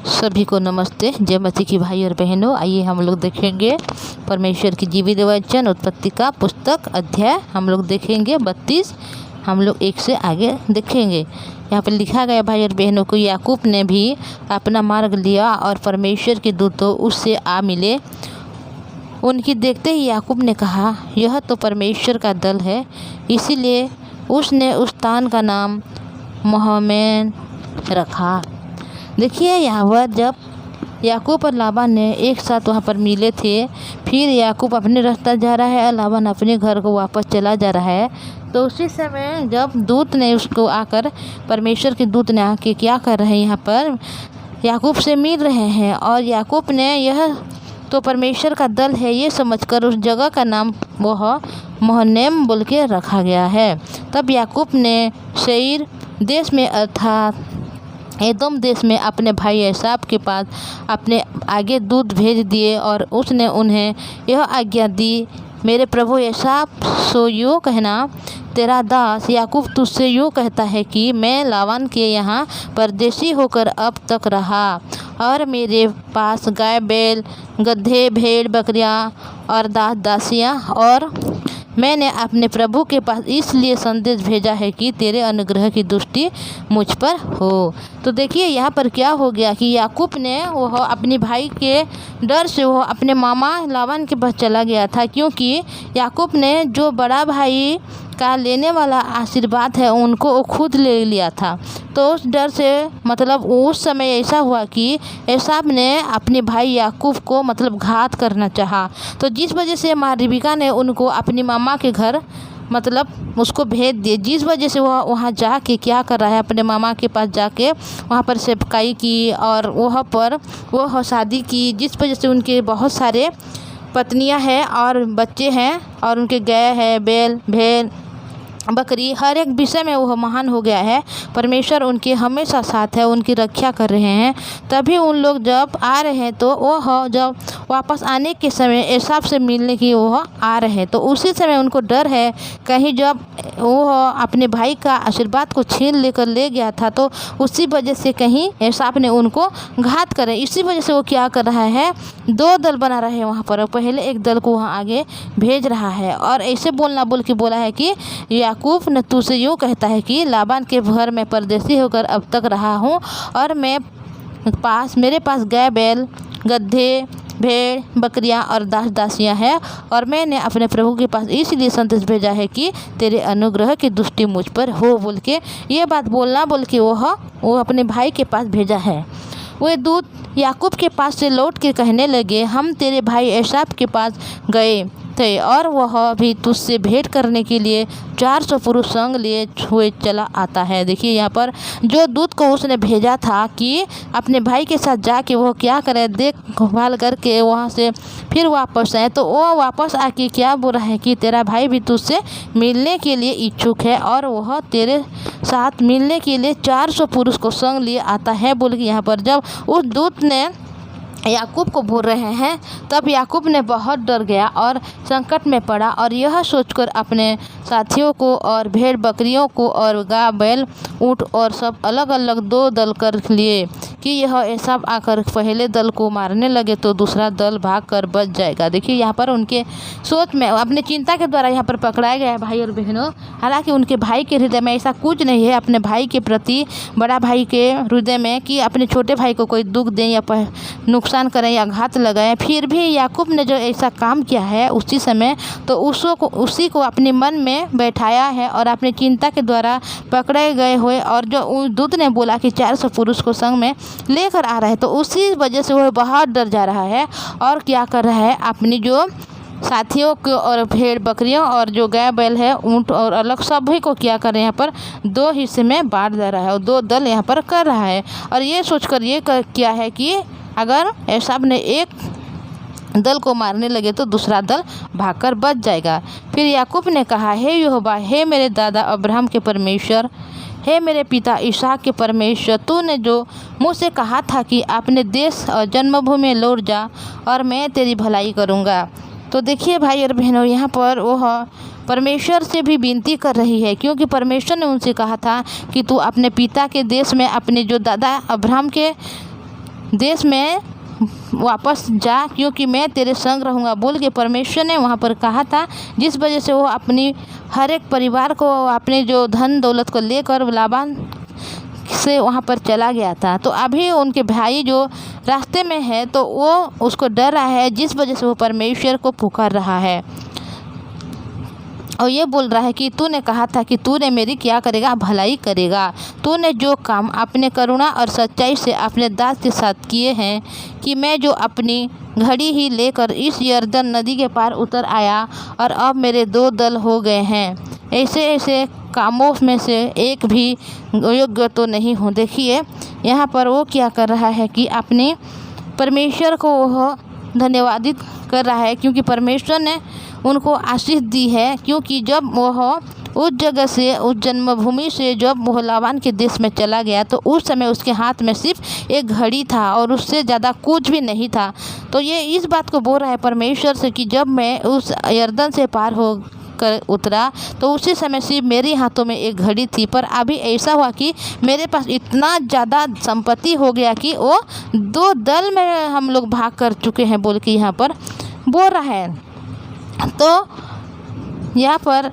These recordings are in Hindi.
सभी को नमस्ते। जय मसीह की भाई और बहनों, आइए हम लोग देखेंगे परमेश्वर की जीवित वचन उत्पत्ति का पुस्तक अध्याय हम लोग देखेंगे 32। हम लोग एक से आगे देखेंगे। यहाँ पर लिखा गया भाई और बहनों को, याकूब ने भी अपना मार्ग लिया और परमेश्वर के दूतों उससे आ मिले। उनकी देखते ही याकूब ने कहा, यह तो परमेश्वर का दल है। इसीलिए उसने उस स्थान का नाम मोहमेन रखा। देखिए यहाँ पर जब याकूब और लाबान ने एक साथ वहाँ पर मिले थे, फिर याकूब अपने रास्ता जा रहा है और लाबान अपने घर को वापस चला जा रहा है। तो उसी समय जब दूत ने उसको आकर, परमेश्वर के दूत ने आके क्या कर रहे हैं, यहाँ पर याकूब से मिल रहे हैं। और याकूब ने यह तो परमेश्वर का दल है ये समझकर उस जगह का नाम वह मोहनेम बोल के रखा गया है। तब याकूब ने सेईर देश में अर्थात एदोम देश में अपने भाई एसाव के पास अपने आगे दूत भेज दिए और उसने उन्हें यह आज्ञा दी, मेरे प्रभु एसाव सो यूँ कहना, तेरा दास याकूब तुझसे यूँ कहता है कि मैं लाबान के यहाँ परदेशी होकर अब तक रहा और मेरे पास गाय बैल गदहे भेड़ बकरियाँ और दास दासियाँ, और मैंने अपने प्रभु के पास इसलिए संदेश भेजा है कि तेरे अनुग्रह की दृष्टि मुझ पर हो। तो देखिए यहाँ पर क्या हो गया कि याकूब ने वह अपने भाई के डर से वह अपने मामा लाबान के पास चला गया था, क्योंकि याकूब ने जो बड़ा भाई का लेने वाला आशीर्वाद है उनको वो खुद ले लिया था। तो उस डर से मतलब उस समय ऐसा हुआ कि एसाव ने अपने भाई याकूब को मतलब घात करना चाहा। तो जिस वजह से माँ रिबका ने उनको अपनी मामा के घर मतलब उसको भेज दिए, जिस वजह से वह वहाँ जाके क्या कर रहा है, अपने मामा के पास जाके वहाँ पर सेवकाई की और वहाँ पर वह शादी की, जिस वजह से उनके बहुत सारे पत्नियां हैं और बच्चे हैं और उनके गाय है बैल भेड़ बकरी, हर एक विषय में वह महान हो गया है। परमेश्वर उनके हमेशा साथ है, उनकी रक्षा कर रहे हैं। तभी उन लोग जब आ रहे हैं तो वह जब वापस आने के समय एसाव से मिलने की वह आ रहे हैं, तो उसी समय उनको डर है कहीं जब वह अपने भाई का आशीर्वाद को छीन लेकर ले गया था तो उसी वजह से कहीं एसाव ने उनको घात करे। इसी वजह से वो क्या कर रहा है, दो दल बना रहे हैं वहाँ पर। पहले एक दल को वहाँ आगे भेज रहा है और ऐसे बोल के बोला है कि याकूब ने तुझसे यूँ कहता है कि लाबान के घर में परदेशी होकर अब तक रहा हूँ और मेरे पास गाय बैल गदहे भेड़ बकरियां और दास दासियां हैं, और मैंने अपने प्रभु के पास इसलिए संदेश भेजा है कि तेरे अनुग्रह की दृष्टि मुझ पर हो बोल के ये बात बोल के वो अपने भाई के पास भेजा है। वे दूत याकूब के पास से लौट के कहने लगे, हम तेरे भाई एसाव के पास गए थे और वह भी तुझसे भेंट करने के लिए 400 पुरुष संग लिए हुए चला आता है। देखिए यहाँ पर जो दूत को उसने भेजा था कि अपने भाई के साथ जाके वो क्या करे, देखभाल करके वहाँ से फिर वापस आए, तो वो वापस आके क्या बोल रहा है कि तेरा भाई भी तुझसे मिलने के लिए इच्छुक है और वह तेरे साथ मिलने के लिए 400 पुरुष को संग लिए आता है बोल के यहाँ पर जब उस दूत ने याकूब को बोल रहे हैं, तब याकूब ने बहुत डर गया और संकट में पड़ा और यह सोचकर अपने साथियों को और भेड़ बकरियों को और गाय बैल ऊँट और सब अलग अलग दो दल कर लिए कि यह एसाव आकर पहले दल को मारने लगे तो दूसरा दल भागकर बच जाएगा। देखिए यहाँ पर उनके सोच में अपने चिंता के द्वारा यहाँ पर पकड़ाया गया है भाई और बहनों। हालांकि उनके भाई के हृदय में ऐसा कुछ नहीं है अपने भाई के प्रति, बड़ा भाई के हृदय में कि अपने छोटे भाई को कोई दुख दें या नुकसान करें या घात लगाएं। फिर भी याकूब ने जो ऐसा काम किया है उसी समय तो उसी को अपने मन में बैठाया है और अपनी चिंता के द्वारा पकड़े गए हुए, और जो दूत ने बोला कि 400 पुरुष को संग में लेकर आ रहा है तो उसी वजह से वह बहुत डर जा रहा है और क्या कर रहा है, अपनी जो साथियों को और भेड़ बकरियों और जो गाय बैल है ऊँट और अलग सभी को क्या कर रहे हैं, यहाँ पर दो हिस्से में बांट दे रहा है और दो दल यहाँ पर कर रहा है। और ये सोचकर ये किया है कि अगर एसाव ने एक दल को मारने लगे तो दूसरा दल भागकर बच जाएगा। फिर याकूब ने कहा, हे यहोवा, हे मेरे दादा अब्राहम के परमेश्वर, हे मेरे पिता इसहाक के परमेश्वर, तूने जो मुझसे कहा था कि अपने देश और जन्मभूमि लौट जा और मैं तेरी भलाई करूँगा। तो देखिए भाई और बहनों, यहाँ पर वह परमेश्वर से भी विनती कर रही है, क्योंकि परमेश्वर ने उनसे कहा था कि तू अपने पिता के देश में अपने जो दादा अब्राहम के देश में वापस जा, क्योंकि मैं तेरे संग रहूँगा बोल के परमेश्वर ने वहाँ पर कहा था। जिस वजह से वो अपनी हर एक परिवार को, अपने जो धन दौलत को लेकर लाबान से वहाँ पर चला गया था। तो अभी उनके भाई जो रास्ते में है तो वो उसको डर रहा है, जिस वजह से वो परमेश्वर को पुकार रहा है और ये बोल रहा है कि तूने कहा था कि तूने मेरी क्या करेगा, भलाई करेगा। तूने जो काम अपने करुणा और सच्चाई से अपने दास के साथ किए हैं, कि मैं जो अपनी घड़ी ही लेकर इस यरदन नदी के पार उतर आया और अब मेरे 2 दल हो गए हैं, ऐसे ऐसे कामों में से एक भी योग्य तो नहीं हूँ। देखिए यहाँ पर वो क्या कर रहा है कि अपने परमेश्वर को वह धन्यवादित कर रहा है, क्योंकि परमेश्वर ने उनको आशीष दी है। क्योंकि जब वह उस जगह से, उस जन्मभूमि से जब वह लाबान के देश में चला गया तो उस समय उसके हाथ में सिर्फ एक घड़ी था और उससे ज़्यादा कुछ भी नहीं था। तो ये इस बात को बोल रहा है परमेश्वर से कि जब मैं उस यरदन से पार हो कर उतरा तो उसी समय सिर्फ मेरे हाथों में एक घड़ी थी, पर अभी ऐसा हुआ कि मेरे पास इतना ज़्यादा संपत्ति हो गया कि वो 2 दल में हम लोग भाग कर चुके हैं बोल के यहाँ पर बोल रहा है। तो यहाँ पर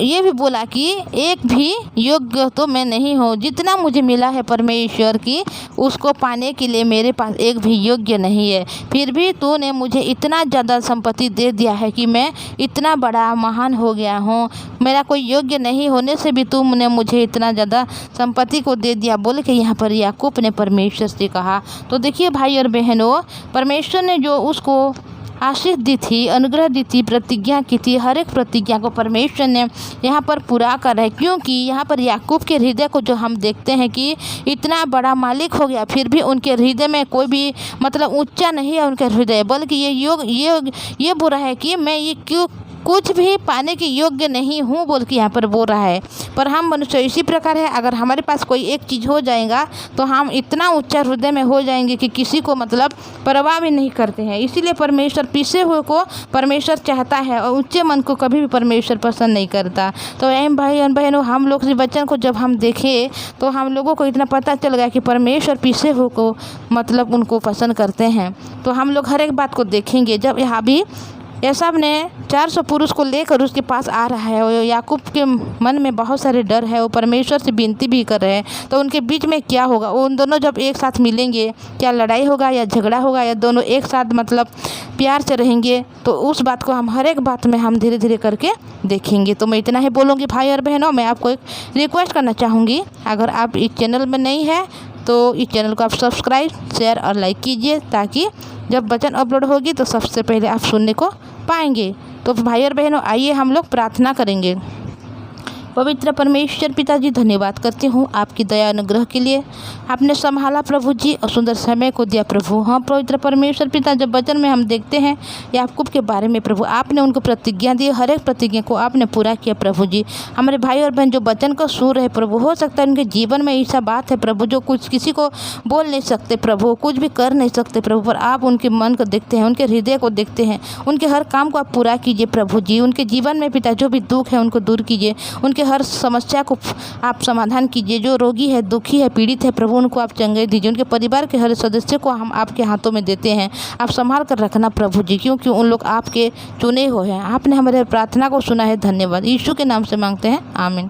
ये भी बोला कि एक भी योग्य तो मैं नहीं हूँ, जितना मुझे मिला है परमेश्वर की उसको पाने के लिए मेरे पास एक भी योग्य नहीं है। फिर भी तूने मुझे इतना ज़्यादा संपत्ति दे दिया है कि मैं इतना बड़ा महान हो गया हूँ। मेरा कोई योग्य नहीं होने से भी तुमने मुझे इतना ज़्यादा संपत्ति को दे दिया बोल के यहाँ पर याकूब ने परमेश्वर से कहा। तो देखिए भाई और बहनों, परमेश्वर ने जो उसको आशीष दी थी, अनुग्रह दी थी, प्रतिज्ञा की थी, हर एक प्रतिज्ञा को परमेश्वर ने यहाँ पर पूरा कर है। क्योंकि यहाँ पर याकूब के हृदय को जो हम देखते हैं कि इतना बड़ा मालिक हो गया, फिर भी उनके हृदय में कोई भी मतलब ऊंचा नहीं है उनके हृदय, बल्कि ये बोल रहा है कि मैं ये क्यों कुछ भी पाने के योग्य नहीं हूँ बोल के यहाँ पर बोल रहा है। पर हम मनुष्य इसी प्रकार है, अगर हमारे पास कोई एक चीज़ हो जाएगा तो हम इतना ऊंचा हृदय में हो जाएंगे कि किसी को मतलब परवाह भी नहीं करते हैं। इसीलिए परमेश्वर पीछे हुए को परमेश्वर चाहता है और ऊंचे मन को कभी भी परमेश्वर पसंद नहीं करता। तो अहम भाई और बहनों, हम लोग इस वचन को जब हम देखें तो हम लोगों को इतना पता चल गया कि परमेश्वर पीछे हुए को मतलब उनको पसंद करते हैं। तो हम लोग हर एक बात को देखेंगे। जब यहाँ भी एसाव ने 400 पुरुष को लेकर उसके पास आ रहा है और याकूब के मन में बहुत सारे डर है, वो परमेश्वर से विनती भी कर रहे हैं। तो उनके बीच में क्या होगा, वो उन दोनों जब एक साथ मिलेंगे, क्या लड़ाई होगा या झगड़ा होगा या दोनों एक साथ मतलब प्यार से रहेंगे, तो उस बात को हम हर एक बात में हम धीरे धीरे करके देखेंगे। तो मैं इतना ही बोलूँगी भाई और बहनों। मैं आपको एक रिक्वेस्ट करना चाहूँगी, अगर आप इस चैनल में नहीं है तो इस चैनल को आप सब्सक्राइब, शेयर और लाइक कीजिए, ताकि जब वचन अपलोड होगी तो सबसे पहले आप सुनने को पाएंगे। तो भाई और बहनों, आइए हम लोग प्रार्थना करेंगे। पवित्र परमेश्वर पिताजी, धन्यवाद करती हूँ आपकी दया अनुग्रह के लिए। आपने संभाला प्रभु जी और सुंदर समय को दिया प्रभु। हाँ पवित्र परमेश्वर पिता, जब वचन में हम देखते हैं याकूब के बारे में प्रभु, आपने उनको प्रतिज्ञा दी, हर एक प्रतिज्ञा को आपने पूरा किया प्रभु जी। हमारे भाई और बहन जो वचन को सुन रहे प्रभु, हो सकता है उनके जीवन में ऐसा बात है प्रभु जो कुछ किसी को बोल नहीं सकते प्रभु, कुछ भी कर नहीं सकते प्रभु, पर आप उनके मन को देखते हैं, उनके हृदय को देखते हैं, उनके हर काम को आप पूरा कीजिए प्रभु जी। उनके जीवन में पिता जो भी दुख है उनको दूर कीजिए, उनके हर समस्या को आप समाधान कीजिए। जो रोगी है, दुखी है, पीड़ित है प्रभु, उनको आप चंगाई दीजिए। उनके परिवार के हर सदस्य को हम आपके हाथों में देते हैं, आप संभाल कर रखना प्रभु जी, क्योंकि उन लोग आपके चुने हुए हैं। आपने हमारे प्रार्थना को सुना है, धन्यवाद। यीशु के नाम से मांगते हैं, आमीन।